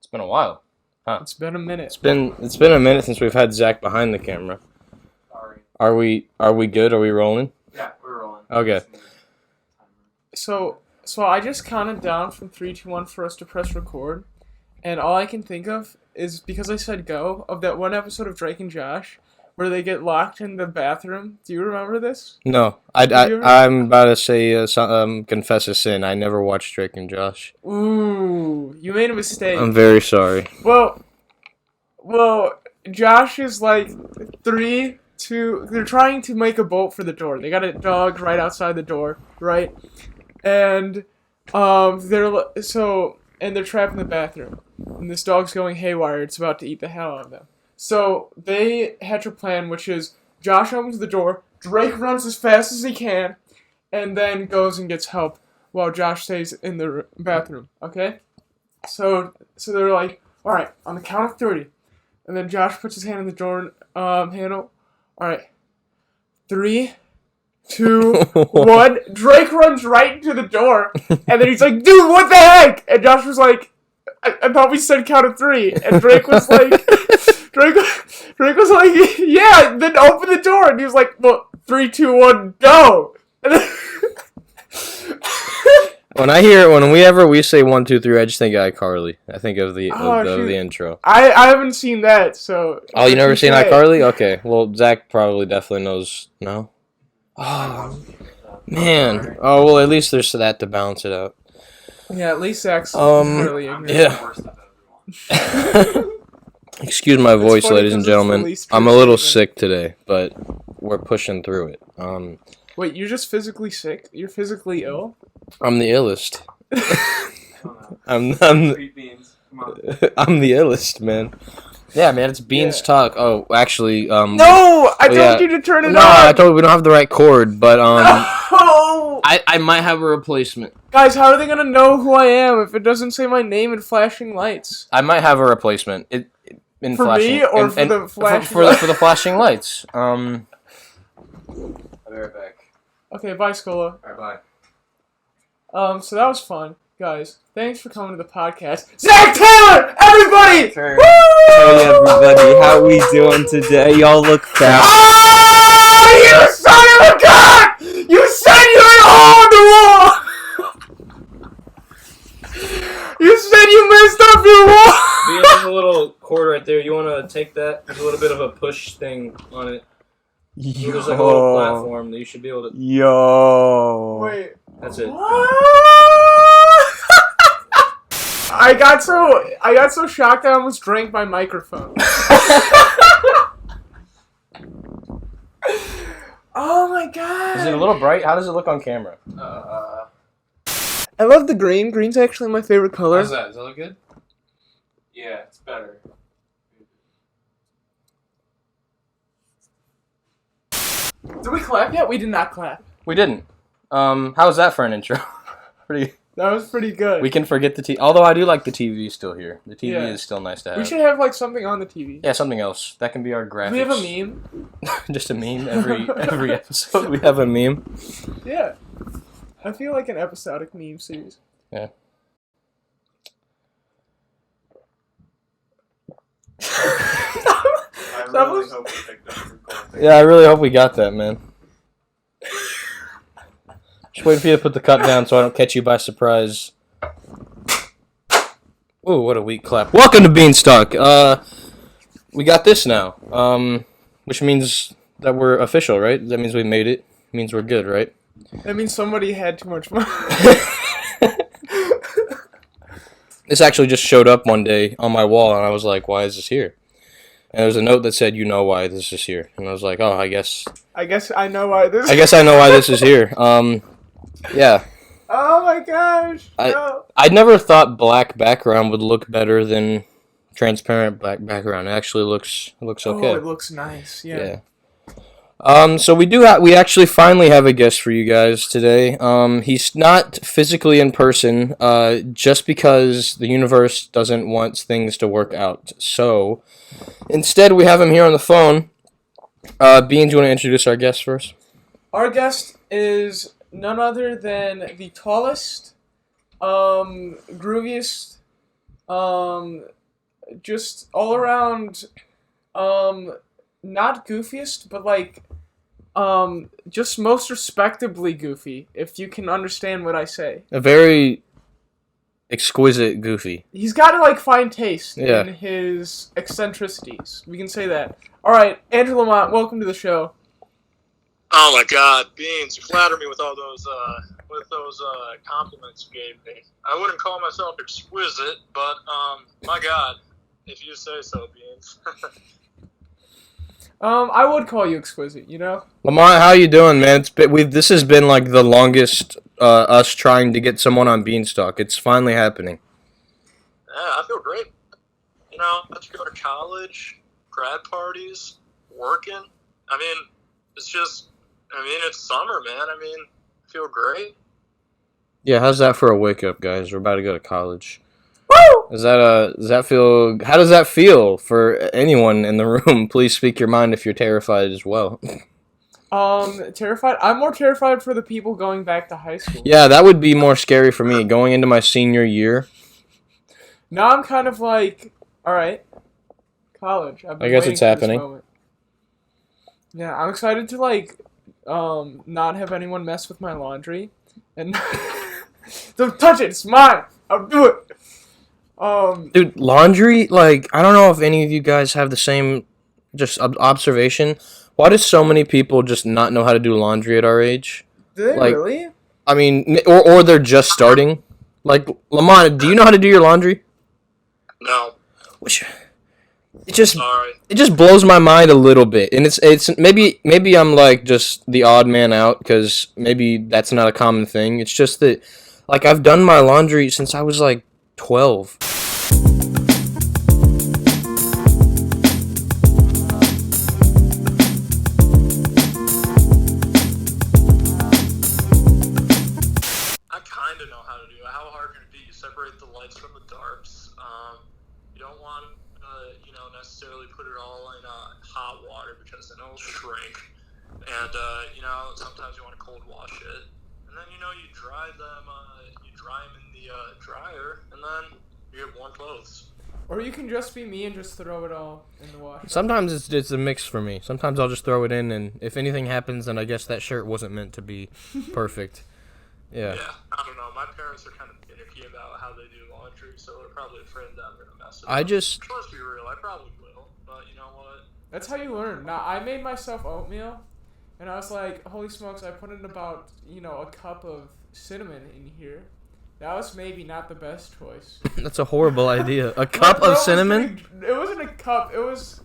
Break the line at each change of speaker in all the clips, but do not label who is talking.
It's been a while. Huh.
It's been a minute.
It's been a minute since we've had Zach behind the camera.
Sorry.
Are we good? Are we rolling?
Yeah, we're rolling.
Okay.
So I just counted down from 3, 2, 1 for us to press record, and all I can think of is, because I said go, of that one episode of Drake and Josh where they get locked in the bathroom. Do you remember this?
No, I'm about to say confess a sin. I never watched Drake and Josh.
Ooh, you made a mistake.
I'm very sorry.
Well, Josh is like 3, 2. They're trying to make a bolt for the door. They got a dog right outside the door, right? And they're trapped in the bathroom, and this dog's going haywire. It's about to eat the hell out of them. So they hatch a plan, which is Josh opens the door, Drake runs as fast as he can, and then goes and gets help while Josh stays in the bathroom. Okay? So they're like, all right, on the count of 30, and then Josh puts his hand on the door handle. All right, 3, 2, 1. Drake runs right into the door, and then he's like, dude, what the heck? And Josh was like, I thought we said count of 3. And Drake was like, Drake was like, yeah, then open the door. And he was like, well, 3, 2, 1, go. And then
whenever we say 1, 2, 3, I just think iCarly. I think of the intro.
I haven't seen that, so.
Oh, you never seen iCarly? Okay, well, Zach probably definitely knows. No. Oh, man. Oh, well, at least there's that to balance it out.
Yeah, at least Zach's really ignorant.
Yeah. Excuse my voice, ladies and gentlemen. I'm a little sick today, but we're pushing through it.
Wait, you're just physically sick? You're physically ill?
I'm the illest. I'm the illest, man. Yeah, man, it's BeansTalk. Oh, actually,
no! I told you to turn it on!
No, I told you we don't have the right cord, but,
No!
I might have a replacement.
Guys, how are they gonna know who I am if it doesn't say my name in flashing lights?
I might have a replacement.
For me, or for the flashing lights?
For the flashing lights.
I'll be right back.
Okay, bye, Scola.
Alright,
bye. So that was fun, guys. Thanks for coming to the podcast. Zach Taylor! Everybody!
Sure.
Hey everybody, how we doing today? Y'all look fat.
Oh, you son of a gun! You said you had a hole in the wall! You said you messed up your wall!
There's a little cord right there. You want to take that? There's a little bit of a push thing on it.
Yo.
There's like a little platform that you should be able to...
Yo.
Wait.
That's it.
I got so shocked I almost drank my microphone. Oh my god!
Is it a little bright? How does it look on camera?
I love the green. Green's actually my favorite color.
How's that? Does that look good?
Yeah, it's better.
Did we clap yet? We did not clap.
We didn't. How's that for an intro?
That was pretty good.
We can forget the TV. Although I do like the TV still here. The TV is still nice to have.
We should have like something on the TV.
Yeah, something else. That can be our graphics.
We have a meme.
Just a meme every episode. We have a meme.
Yeah. I feel like an episodic meme series.
Yeah.
I really hope we picked up recording.
Yeah, I really hope we got that, man. Just waiting for you to put the cup down so I don't catch you by surprise. Ooh, what a weak clap. Welcome to BeansTalk. We got this now. Which means that we're official, right? That means we made it. Means we're good, right?
That means somebody had too much money.
This actually just showed up one day on my wall, and I was like, why is this here? And there was a note that said, you know why this is here. And I was like, oh, I guess
I know why this.
I guess I know why this is here. Yeah.
Oh my gosh. No.
I never thought black background would look better than transparent black background. It actually looks okay.
Oh, it looks nice. Yeah.
So we actually finally have a guest for you guys today. He's not physically in person, just because the universe doesn't want things to work out. So instead, we have him here on the phone. Beans, you want to introduce our guest first?
Our guest is none other than the tallest, grooviest, just all around, not goofiest, but like, just most respectably goofy, if you can understand what I say.
A very exquisite Goofy.
He's got to like find taste
Yeah.
in his eccentricities. We can say that. All right, Andrew Lamont, welcome to the show.
Oh my God, Beans! You flatter me with all those compliments you gave me. I wouldn't call myself exquisite, but my God, if you say so, Beans.
I would call you exquisite, you know?
Lamont, how you doing, man? This has been like the longest us trying to get someone on BeansTalk. It's finally happening.
Yeah, I feel great. You know, I have to go to college, grad parties, working. I mean, it's summer, man. I mean, I feel great.
Yeah, how's that for a wake up, guys? We're about to go to college.
Woo!
How does that feel for anyone in the room? Please speak your mind if you're terrified as well.
Terrified? I'm more terrified for the people going back to high school.
Yeah, that would be more scary for me, going into my senior year.
Now I'm kind of like, alright, college. I've been
I guess
waiting
it's
for this
happening.
moment. Yeah, I'm excited to like, not have anyone mess with my laundry. And don't touch it, it's mine! I'll do it!
Dude, laundry, like, I don't know if any of you guys have the same just observation. Why do so many people just not know how to do laundry at our age?
Do they
like-
really?
I mean, or they're just starting. Like, Lamont, do you know how to do your laundry?
No,
It just
sorry.
blows my mind a little bit, and it's maybe I'm like just the odd man out because maybe that's not a common thing. It's just that like I've done my laundry since I was like 12.
I kind of know how to do it. How hard can it be? You separate the lights from the darks. You don't want necessarily put it all in hot water because then it'll shrink. And sometimes you want to cold wash it. And then you dry them. You dry them in the dryer, and then you get warm clothes.
Or you can just be me and just throw it all in the washer.
Sometimes it's a mix for me. Sometimes I'll just throw it in, and if anything happens, then I guess that shirt wasn't meant to be perfect. Yeah.
Yeah, I don't know. My parents are kind of finicky about how they do laundry, so they're probably afraid that I'm gonna mess it up. Let's be real. I probably will, but you know what?
That's how you learn. Now, I made myself oatmeal, and I was like, holy smokes, I put in about, a cup of cinnamon in here. That was maybe not the best choice.
That's a horrible idea. A cup of cinnamon?
It wasn't a cup. It was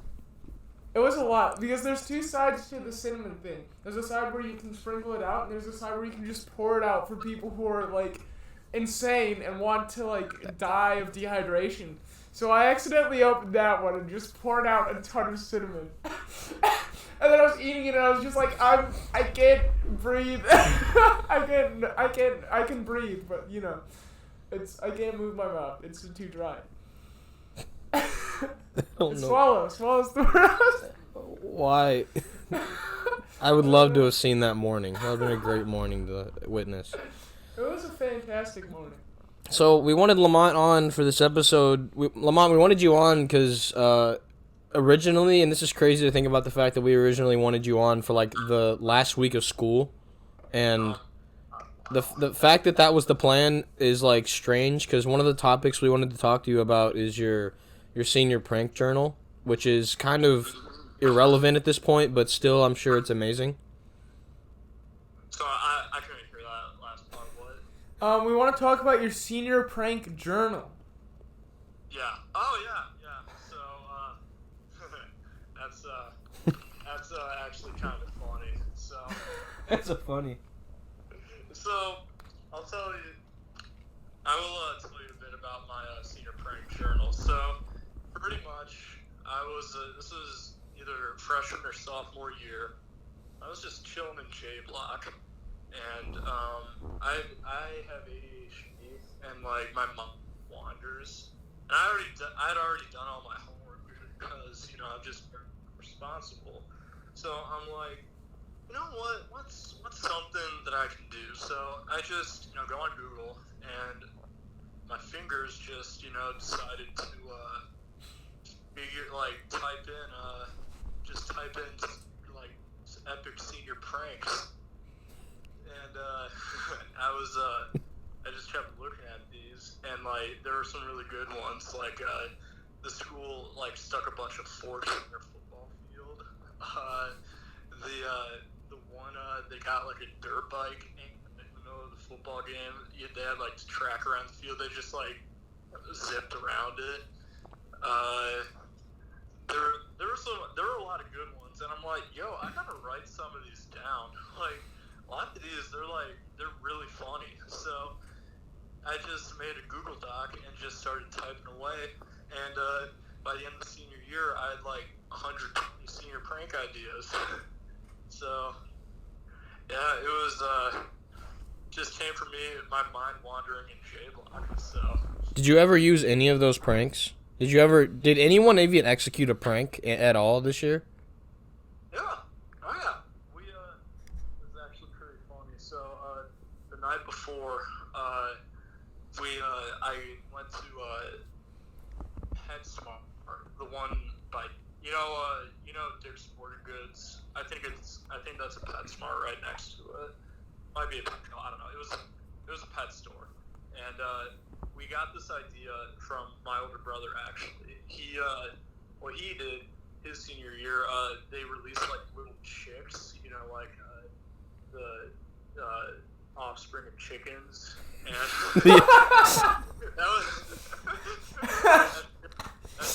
a lot, because there's two sides to the cinnamon thing. There's a side where you can sprinkle it out, and there's a side where you can just pour it out for people who are, like, insane and want to, like, die of dehydration. So I accidentally opened that one and just poured out a ton of cinnamon. And then I was eating it and I was just like, I can't breathe. I can breathe, but I can't move my mouth. It's too dry. Swallow's the word.
Why? I would love to have seen that morning. That would have been a great morning to witness.
It was a fantastic morning.
So we wanted Lamont on for this episode. Lamont, we wanted you on because originally, and this is crazy to think about the fact that we originally wanted you on for like the last week of school, and the fact that was the plan is like strange because one of the topics we wanted to talk to you about is your senior prank journal, which is kind of irrelevant at this point, but still I'm sure it's amazing.
So I couldn't hear that last part. What?
We want to talk about your senior prank journal.
Yeah. Oh yeah. So that's actually kind of funny. So.
That's so funny.
So I'll tell you. I will tell you a bit about my senior prank journal. So pretty much, this was either freshman or sophomore year. I was just chilling in J Block, and I have ADHD, and like my mom wanders, and I'd already done all my homework because I'm just responsible. So I'm like, you know what? What's something that I can do? So I just go on Google, and my fingers just decided to just type in like epic senior pranks, and I just kept looking at these, and like there were some really good ones. Like the school like stuck a bunch of forks in their football field. The one they got like a dirt bike in the middle of the football game. They had like the track around the field. They just like zipped around it. There were a lot of good ones, and I'm like, yo, I gotta write some of these down. Like a lot of these, they're really funny. So I just made a Google Doc and just started typing away. And by the end of the senior year, I had like 120 senior prank ideas. So yeah, it was just came from me, my mind wandering in J-Block. So
Did you ever use any of those pranks? Did anyone even execute a prank at all this year?
yeah, oh yeah, it was actually pretty funny. So the night before, I went to PetSmart, the one by Dick's Sporting Goods. I think that's a PetSmart right next to it. Might be a Petco, I don't know. It was a pet store, and we got this idea from my older brother. Actually, what he did his senior year, they released like little chicks, like the offspring of chickens, and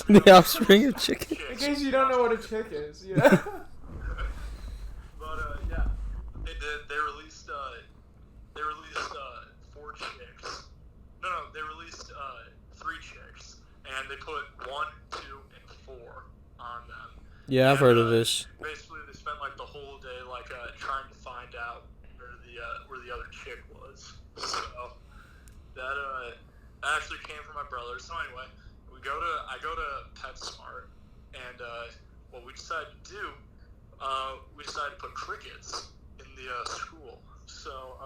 The offspring of chicken.
In case you don't know what a chick is,
But yeah, they did. They released 4 chicks. No, they released 3 chicks, and they put 1, 2, and 4 on them.
Yeah, I've heard of this.
Basically, they spent like the whole day like trying to find out where the other chick was. So that actually came from my brother. So anyway, I go to PetSmart, and what we decided to do, we decided to put crickets in the school. So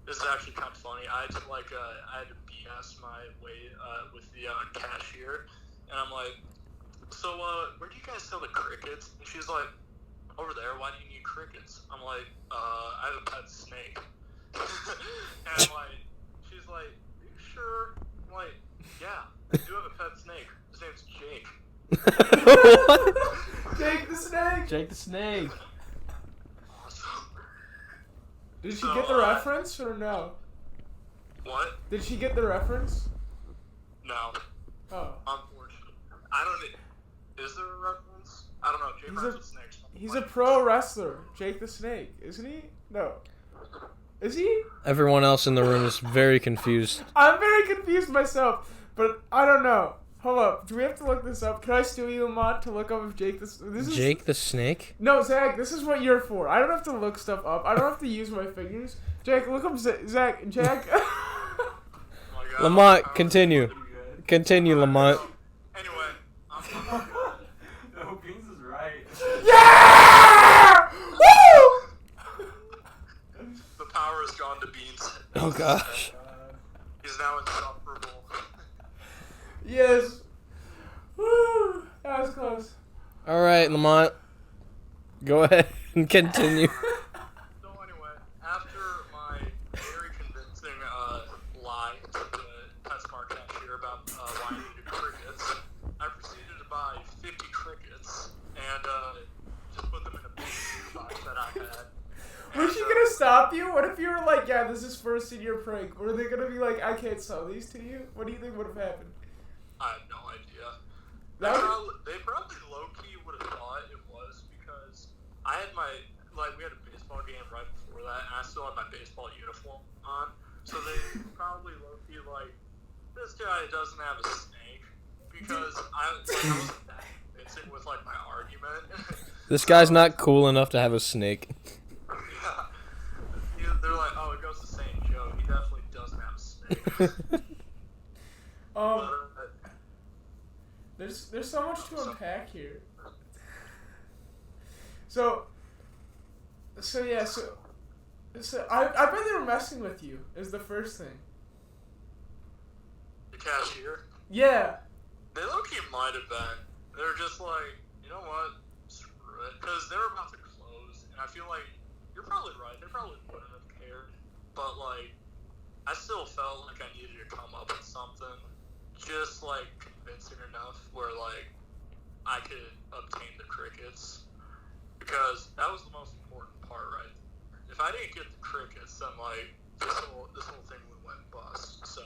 this is actually kind of funny. I had to BS my way with the cashier, and I'm like, so where do you guys sell the crickets? And she's like, over there. Why do you need crickets? I'm like, I have a pet snake. And I'm like, she's like, are you sure? I'm like, yeah, I do have a pet snake. His name's Jake.
What?
Jake the snake.
Jake the snake.
Awesome.
Did she get the reference or no?
What?
Did she get the reference?
No.
Oh.
Unfortunately. Is there a reference? I don't know. Jake runs with snakes.
He's a pro wrestler, Jake the Snake, isn't he? No. Is he?
Everyone else in the room is very confused.
I'm very confused myself, but I don't know. Hold up. Do we have to look this up? Can I steal you, Lamont, to look up if Jake this is...
Jake the Snake?
No, Zach, this is what you're for. I don't have to look stuff up. I don't have to use my fingers. Jack, look up Zach. Jack.
Oh my God.
Lamont, continue. Continue, Lamont.
Anyway, I'm
No, Beans is right.
Yeah! Woo!
the power has gone to Beans.
Oh, gosh.
He's now insufferable.
Yes. Woo! That was close.
All right, Lamont. Go ahead and continue.
So anyway, after my very convincing lie to the PetSmart cashier about why I needed crickets, I proceeded to buy 50 crickets and just put them in a big box that I had.
Was she gonna stop you? What if you were like, yeah, this is first senior prank? Were they gonna be like, I can't sell these to you? What do you think would have happened?
I have no idea. They probably low-key would have thought it was because I had we had a baseball game right before that, and I still had my baseball uniform on. So they probably low-key like, this guy doesn't have a snake because I wasn't that convincing with like my argument.
This guy's not cool enough to have a snake.
Yeah. They're like, oh, it goes the same Joe. He definitely doesn't have a snake.
There's so much to unpack here. So I bet they were messing with you. Is the first thing.
The cashier.
Yeah.
They low-key might have been. They were just like, you know what? Screw it. Because they were about to close, and I feel like you're probably right. They probably wouldn't have cared. But, like, I still felt like I needed to come up with something just, like, convincing enough where, like, I could obtain the crickets. Because that was the most important part, right? If I didn't get the crickets, then, like, this whole thing would went bust. So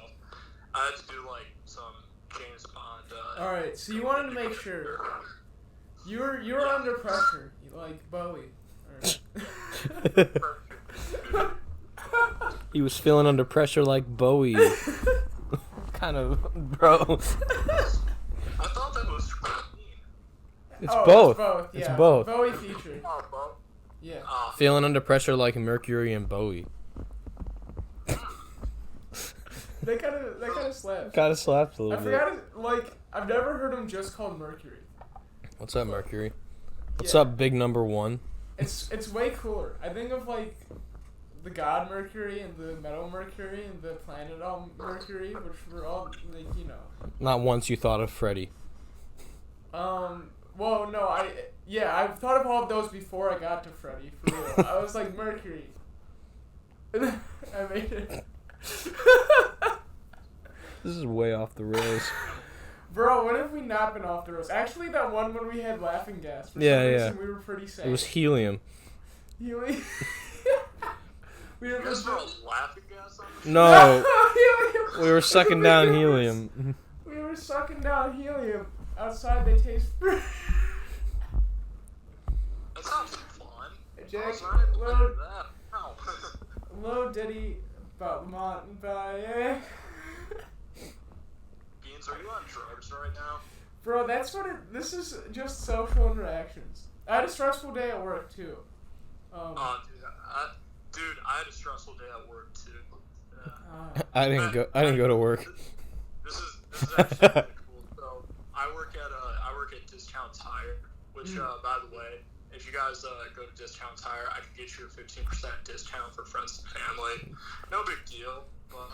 I had to do, like, some James Bond.
Alright, so you wanted to make sure. You were under pressure, like Bowie.
He was feeling under pressure like Bowie. Kind of, bro.
I thought that was clean.
It's
Oh,
both.
It's both.
It's
Yeah.
both.
Bowie featured.
Oh, Bo.
Yeah.
Feeling under pressure like Mercury and Bowie.
They kind of slapped.
Kind of slapped a
I
little bit.
forgot it, like I've never heard him just called Mercury.
What's up, Mercury? What's
Yeah.
up, big number one?
It's way cooler. I think of like the god Mercury and the metal Mercury and the planet all Mercury, which were all like, you know.
Not once you thought of Freddy.
Well, no, I've thought of all of those before I got to Freddy, for real. I was like, Mercury. And then I made it.
This is way off the rails.
Bro, when have we not been off the rails? Actually, that one when we had laughing gas. For
Yeah,
some
yeah.
reason, we were pretty sad.
It was helium.
We were
You guys were laughing gas on the
No,
helium.
we were sucking down helium.
We were sucking down helium. Outside, they taste fruit.
That sounds fun.
Jack,
I was trying to
load-
play that. No.
Low Diddy about Lamont by
Beans, are you on drugs right now?
Bro, that's what this is, just social interactions. I had a stressful day at work too.
Dude, I had a stressful day at work too. Yeah.
I didn't go to work.
This is actually really cool. So I work at Discount Tire, which by the way, if you guys go to Discount Tire, I can get you a 15% discount for friends and family. No big deal, but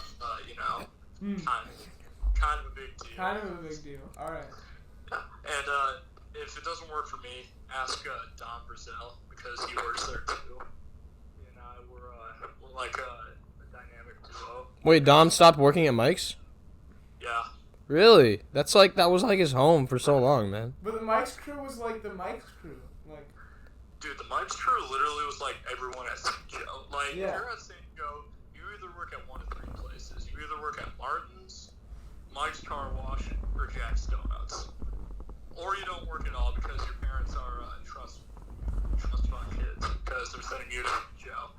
you know, kind of a big deal.
Kind of a big deal. All right.
Yeah. And if it doesn't work for me, ask Don Brazil because he works there too. He and I we're like a dynamic duo.
Wait, Dom stopped working at Mike's?
Yeah.
Really? That was like his home for so long, man.
But the Mike's crew was like the Mike's crew. Like,
Dude, the Mike's crew literally was like everyone at St. Joe. Like,
Yeah.
if you're at St. Joe, you either work at one of three places. You either work at Martin's, Mike's Car Wash, or Jack's Donuts. Or you don't work at all because your parents are trust fund kids because they're sending you to St. Joe.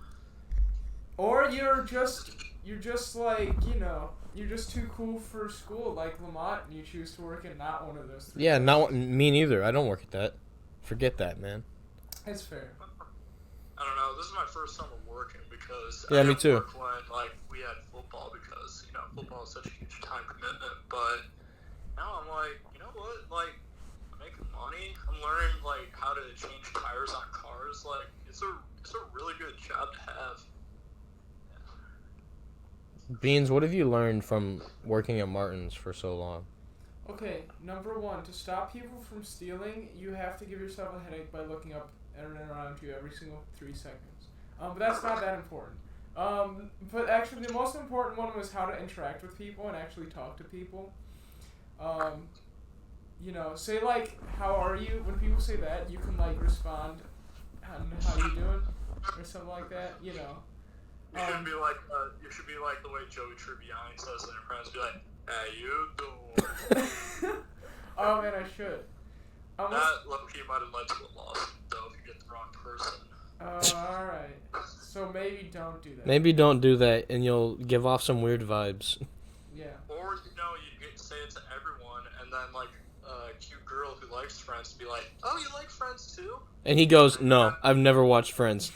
or you're just like, you know, you're just too cool for school, like Lamont, and you choose to work at not one of those three.
Yeah, me neither. I don't work at that. Forget that, man.
It's fair.
I don't know. This is my first summer working because
Yeah,
I
me
didn't
too.
work when like we had football because you know football is such a huge time commitment. But now I'm like, you know what? Like I'm making money. I'm learning like how to change tires on cars. Like it's a really good job to have.
Beans, what have you learned from working at Martin's for so long?
Okay, number one, to stop people from stealing, you have to give yourself a headache by looking up and around you every single 3 seconds. But that's not that important. But actually, the most important one was how to interact with people and actually talk to people. You know, say like, "How are you?" When people say that, you can like respond, "How you doing?" or something like that. You know.
You should be like the way Joey Tribbiani says in Friends. Be like, "Hey, you doing?"
Oh man, I should.
That low-key might have led to a lawsuit, though, if you get the wrong person.
Alright. So maybe don't do that.
Maybe don't do that, and you'll give off some weird vibes.
Yeah.
Or, you know, you say it to everyone, and then, like, a cute girl who likes Friends be like, "Oh, you like Friends, too?"
And he goes, "No, I've never watched Friends."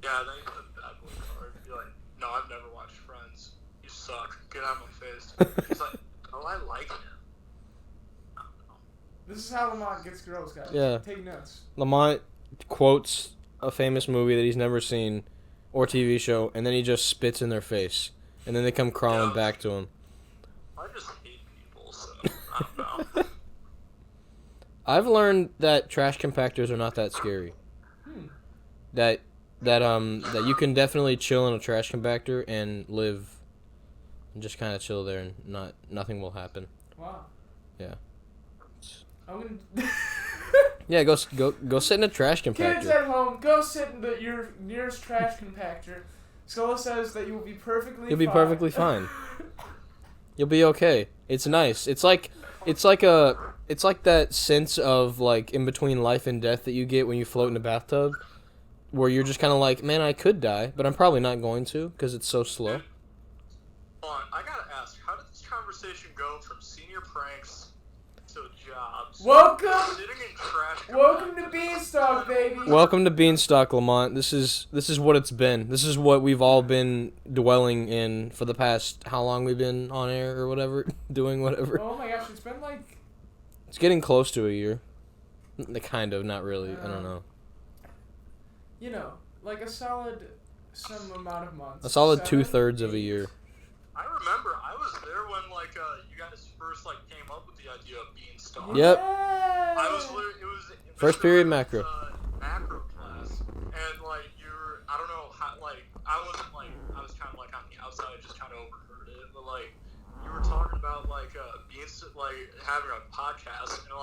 Yeah, then you put a bad boy card. Be like, "No, I've never watched Friends. You suck. Get out of my face." He's like, "Oh, I like him." I don't know.
This is how Lamont gets girls, guys.
Yeah.
Take notes.
Lamont quotes a famous movie that he's never seen or TV show, and then he just spits in their face, and then they come crawling
Yeah.
back to him.
I just hate people, so don't know.
I've learned that trash compactors are not that scary. That you can definitely chill in a trash compactor and live, and just kind of chill there, and nothing will happen.
Wow.
Yeah.
I'm gonna.
Yeah, go sit in a trash
Kids
compactor.
at home, go sit in your nearest trash compactor. Scola says that you will be perfectly.
You'll be
fine.
perfectly fine. You'll be okay. It's nice. It's like that sense of like in between life and death that you get when you float in a bathtub, where you're just kind of like, man, I could die, but I'm probably not going to because it's so slow.
Hold on, I gotta ask, how did this conversation go from senior pranks to jobs?
Welcome
Sitting in trash.
to BeansTalk, baby.
Welcome to BeansTalk, Lamont. This is what it's been. This is what we've all been dwelling in for the past how long we've been on air or whatever, doing whatever.
Oh my gosh, it's been like.
It's getting close to a year. Kind of, not really. I don't know.
You know, like a solid some amount of months.
A solid
7,
2/3 of a
8.
year.
I remember I was there when you guys first came up with the idea of BeansTalk.
Yep.
I was literally, it was
First
Mr.
period macro.
Macro class, and you're, I don't know how, I wasn't I was kind of on the outside, just kind of overheard it, but you were talking about beans, having a podcast, and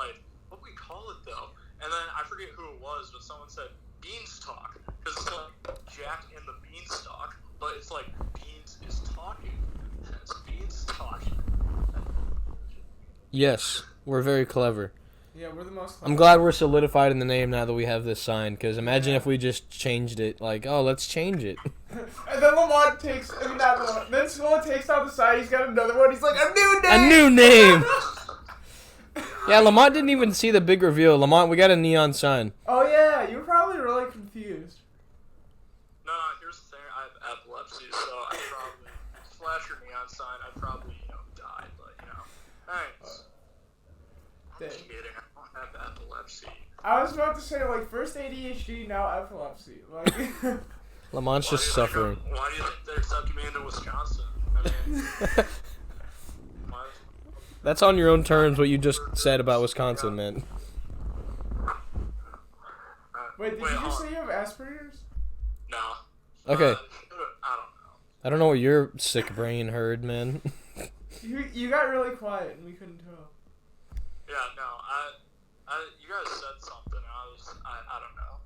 what we call it though, and then I forget who it was, but someone said BeansTalk, because it's Jack and the Beanstalk, but it's Beans is talking. It's BeansTalk.
Yes, we're very clever.
Yeah, we're the most.
I'm glad we're solidified in the name now that we have this sign, because imagine if we just changed it, oh, let's change it.
And then Lamont takes, not Lamont, then Scola takes out the side, he's got another one, he's like, a new name!
A new name! Yeah, Lamont didn't even see the big reveal. Lamont, we got a neon sign.
Oh yeah, you were probably really confused.
No, here's the thing, I have epilepsy, so I probably, flash your neon sign, I probably, died, but, thanks. I'm
Dang.
kidding, I don't have epilepsy.
I was about to say, first ADHD, now epilepsy.
Lamont's just suffering.
Why do you think they accepted me into Wisconsin? I mean,
That's on your own terms what you just said about Wisconsin, man.
Wait, did you just say you have Asperger's?
No.
Okay.
I don't know.
I don't know what your sick brain heard, man.
You got really quiet and we couldn't tell.
Yeah, no, you guys said something, and I don't know.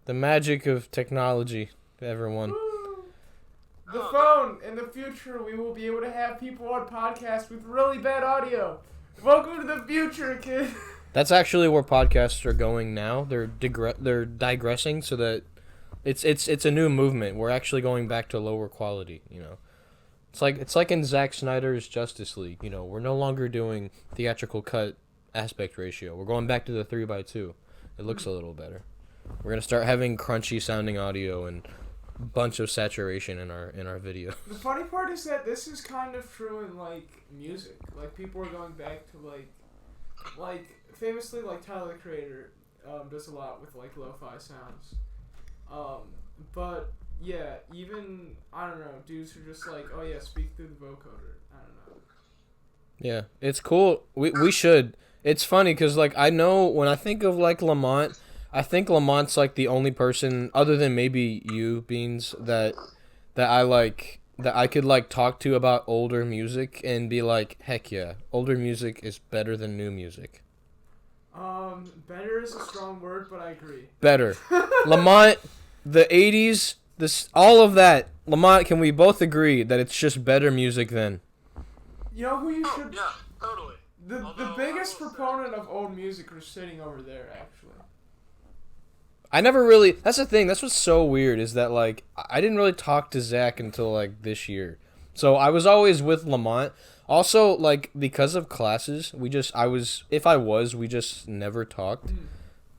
The magic of technology, everyone.
Woo. The phone. In the future, we will be able to have people on podcasts with really bad audio. Welcome to the future, kid.
That's actually where podcasts are going now. They're digressing so that it's a new movement. We're actually going back to lower quality, It's like in Zack Snyder's Justice League, we're no longer doing theatrical cut aspect ratio. We're going back to the 3x2. It looks a little better. We're gonna start having crunchy sounding audio and a bunch of saturation in our video.
The funny part is that this is kind of true in music. People are going back to famously Tyler the Creator does a lot with lo-fi sounds. But yeah, even I don't know, dudes who are just oh yeah, speak through the vocoder. I don't know.
Yeah, it's cool. We should. It's funny because I know when I think of Lamont, I think Lamont's the only person other than maybe you, Beans, that I could talk to about older music and be heck yeah, older music is better than new music.
Better is a strong word, but I agree.
Better. Lamont, the 80s, all of that. Lamont, can we both agree that it's just better music then?
You know who you should...
Yeah, totally.
The biggest proponent of old music are sitting over there, actually.
I never really... That's the thing. That's what's so weird is that, I didn't really talk to Zach until, this year. So I was always with Lamont. Also, because of classes, we just never talked.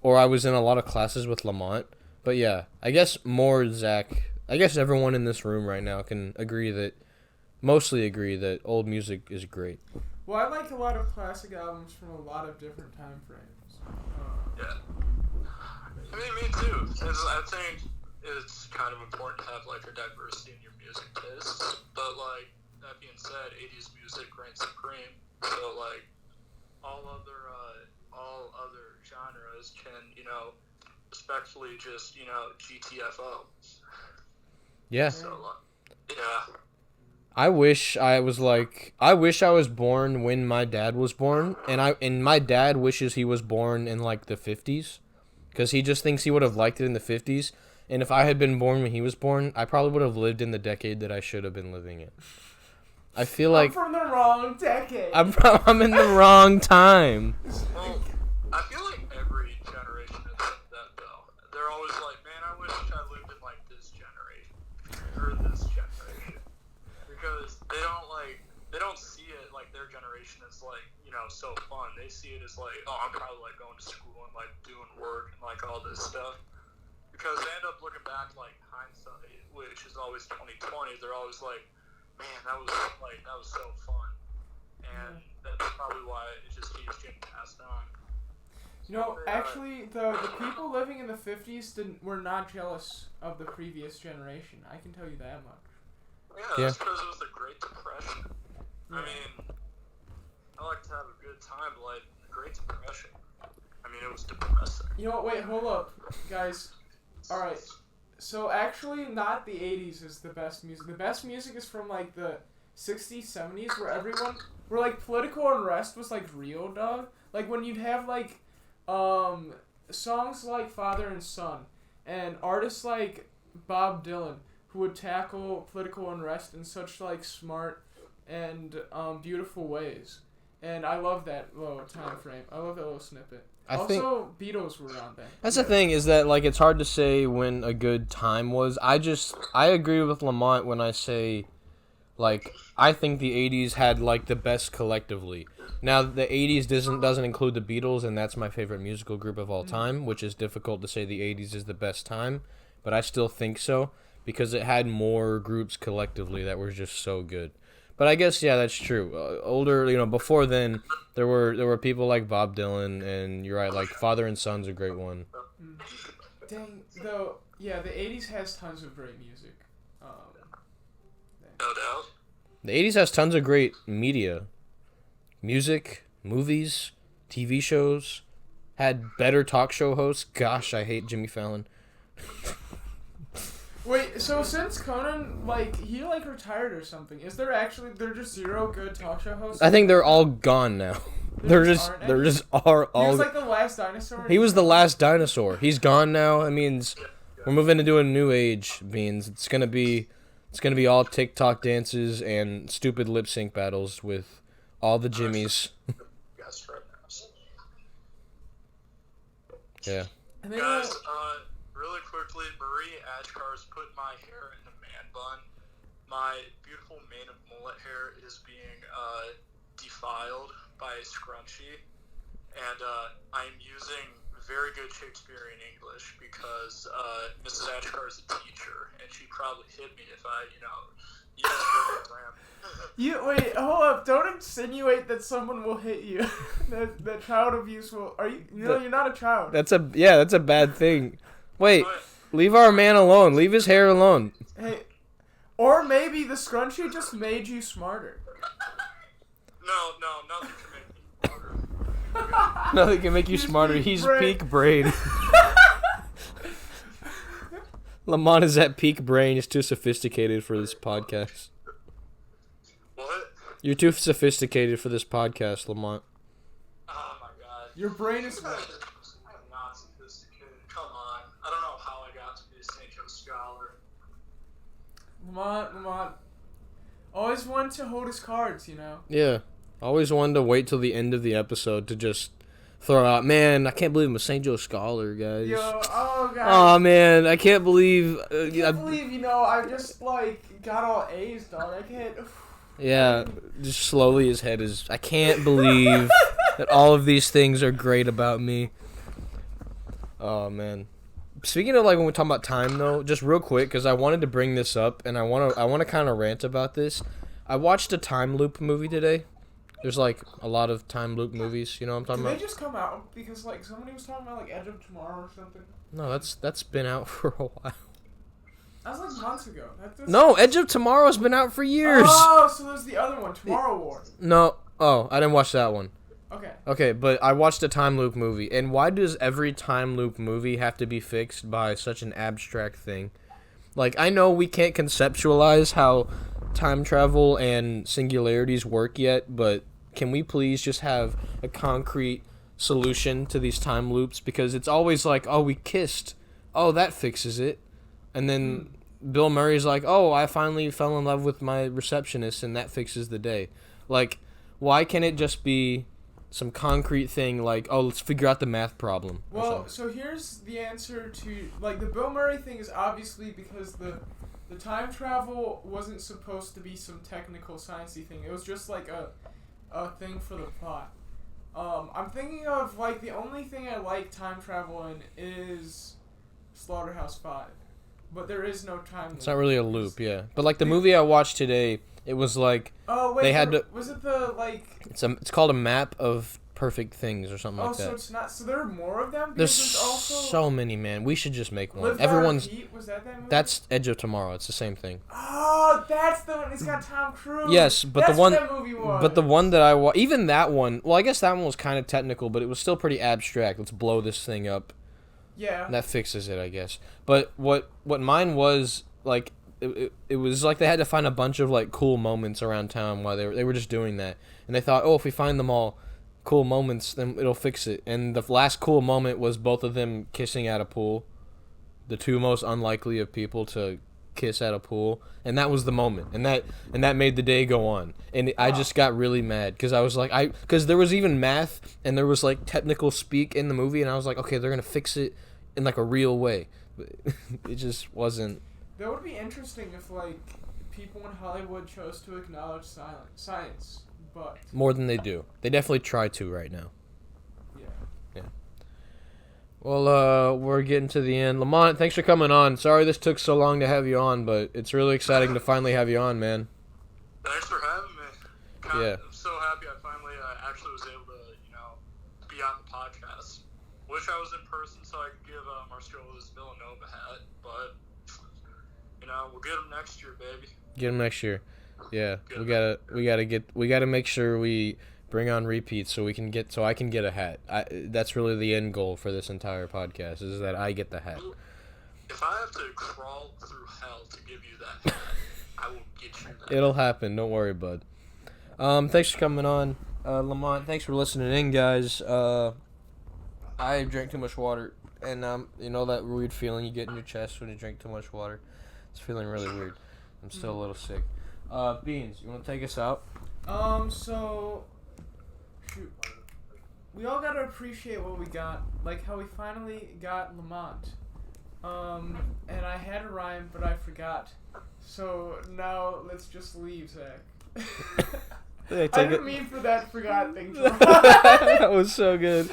Or I was in a lot of classes with Lamont. But yeah, I guess more Zach... I guess everyone in this room right now can mostly agree that old music is great.
Well, I like a lot of classic albums from a lot of different time frames.
Yeah. I mean, me too. I think it's kind of important to have a diversity in your music tastes. But that being said, 80s music reigns supreme. So all other genres can, respectfully just, GTFO.
Yeah.
So, yeah.
I wish I was born when my dad was born, and my dad wishes he was born in like the 50s, because he just thinks he would have liked it in the 50s. And if I had been born when he was born, I probably would have lived in the decade that I should have been living in. I feel like
I'm from the wrong decade.
I'm in the wrong time.
Well, I feel like every generation is like that, though. They're always like, man, I wish I lived in, like, this generation. Or this generation. Because they don't see it like their generation is, like, so fun. They see it as, like, oh, I'm probably, like, going to school and, like, doing work and, like, all this stuff. Because they end up looking back, like, hindsight, which is always 2020. They're always like, man, that was so fun. And that's probably why it just keeps getting passed on.
Actually, the people living in the 50s were not jealous of the previous generation. I can tell you that much.
Yeah, that's because it was the Great Depression. I mean, I like to have a good time, but, like, the Great Depression, I mean, it was depressing.
Wait, hold up, guys. Alright, so actually not the 80s is the best music. The best music is from, like, the 60s, 70s, where, like, political unrest was, like, real, dog. Like, when you'd have, like, songs like Father and Son, and artists like Bob Dylan, who would tackle political unrest in such, like, smart and beautiful ways. And I love that little time frame. I love that little snippet.
I think
Beatles were on that.
that's the thing, is that, like, it's hard to say when a good time was. I agree with Lamont when I say, like, I think the 80s had, like, the best collectively. Now, the 80s doesn't include the Beatles, and that's my favorite musical group of all time, which is difficult to say the 80s is the best time, but I still think so, because it had more groups collectively that were just so good. But I guess, yeah, that's true. Older, before then, there were people like Bob Dylan, and you're right, like Father and Son's a great one.
Dang, though, yeah, the 80s has tons of great music.
No doubt.
The 80s has tons of great media. Music, movies, TV shows, had better talk show hosts. Gosh, I hate Jimmy Fallon.
Wait, so since Conan, he retired or something, is there just zero good talk show hosts?
I think they're all gone now. They're
He
just all.
was like the last dinosaur?
He was the last dinosaur. He's gone now. That means we're moving into a new age. Beans. It's gonna be all TikTok dances and stupid lip sync battles with all the Jimmys. Yeah.
And then,
Guys, really quickly, Marie Ashkar's put my hair in a man bun. My beautiful mane of mullet hair is being defiled by Scrunchie, and I'm using very good Shakespearean English because Mrs. Ashkar is a teacher, and she'd probably hit me if I, used really grammar.
wait, hold up, don't insinuate that someone will hit you. that child abuse will, you're not a child.
That's a bad thing. Wait, leave our man alone. Leave his hair alone.
Hey, or maybe the Scrunchie just made you smarter.
No, nothing can make me smarter.
Nothing can make you smarter. He's peak brain. Lamont is at peak brain. He's too sophisticated for this podcast.
What?
You're too sophisticated for this podcast, Lamont.
Oh my god.
Your brain is...
I'm not sophisticated. Come on. I don't know how I got to be a St. Joe scholar.
Lamont. Always wanted to hold his cards,
Yeah. Always wanted to wait till the end of the episode to just throw out, man, I can't believe I'm a St. Joe scholar, guys.
Oh, guys.
Oh, man, I can't believe...
I just, got all A's, dog. I can't...
Yeah, just slowly his head is... I can't believe that all of these things are great about me. Oh, man. Speaking of, when we're talking about time, though, just real quick, because I wanted to bring this up, and I want to kind of rant about this. I watched a time loop movie today. There's, a lot of time loop movies, you know what I'm talking about?
Did they just come out? Because, somebody was talking about, Edge of Tomorrow or something.
No, that's been out for a while.
That was, months ago.
No, Edge of Tomorrow's been out for years.
Oh, so there's the other one, Tomorrow War.
No. Oh, I didn't watch that one.
Okay.
Okay, but I watched a time loop movie, and why does every time loop movie have to be fixed by such an abstract thing? Like, I know we can't conceptualize how time travel and singularities work yet, but can we please just have a concrete solution to these time loops? Because it's always like, oh, we kissed. Oh, that fixes it. And then Bill Murray's like, oh, I finally fell in love with my receptionist, and that fixes the day. Like, why can't it just be some concrete thing like, oh, let's figure out the math problem?
Well, so here's the answer to, like, the Bill Murray thing is obviously because the time travel wasn't supposed to be some technical sciencey thing. It was just like a thing for the plot. I'm thinking of, like, the only thing I like time travel in is Slaughterhouse-5. But there is no time loop.
It's not really a loop, yeah. But, like, the movie I watched today, it was like...
Oh, wait,
they had to...
was it the, like...
It's called a map of perfect things or something like that.
Oh, so it's not... So there are more of them?
There's
Because also...
so many, man. We should just make one.
Live,
Everyone's...
Heat? Was that movie?
That's Edge of Tomorrow. It's the same thing.
Oh, that's the one. It's got Tom Cruise.
Yes, but
that's
the one...
what that movie was.
But the one that I even that one... Well, I guess that one was kind of technical, but it was still pretty abstract. Let's blow this thing up.
Yeah.
That fixes it, I guess. But what mine was, like... It was like they had to find a bunch of, like, cool moments around town while they were just doing that. And they thought, oh, if we find them all cool moments, then it'll fix it. And the last cool moment was both of them kissing at a pool. The two most unlikely of people to kiss at a pool. And that was the moment. And that made the day go on. And I just got really mad because I was like, because there was even math and there was, like, technical speak in the movie. And I was like, okay, they're going to fix it in, like, a real way. But it just wasn't.
That would be interesting if, like, people in Hollywood chose to acknowledge science, but...
More than they do. They definitely try to right now.
Yeah.
Well, we're getting to the end. Lamont, thanks for coming on. Sorry this took so long to have you on, but it's really exciting to finally have you on, man.
Thanks for having me.
Yeah.
I'm so happy I finally actually was able to, be on the podcast. Wish I was in person so I could give Scola Villanova hat, but... we'll get them next year, baby.
Get them next year. Yeah, we gotta make sure we bring on repeats so I can get a hat. That's really the end goal for this entire podcast is that I get the hat.
If I have to crawl through hell to give you that hat, I will get you that.
It'll happen. Don't worry, bud. Thanks for coming on, Lamont. Thanks for listening in, guys. I drank too much water, and you know that weird feeling you get in your chest when you drink too much water. It's feeling really weird. I'm still a little sick. Beans, you want to take us out?
So... Shoot. We all gotta appreciate what we got. Like how we finally got Lamont. And I had a rhyme, but I forgot. So now let's just leave, Zach.
Hey,
I didn't mean for that forgot thing to rhyme.
That was so good.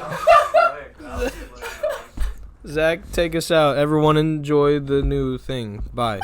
Zach, take us out. Everyone enjoy the new thing. Bye.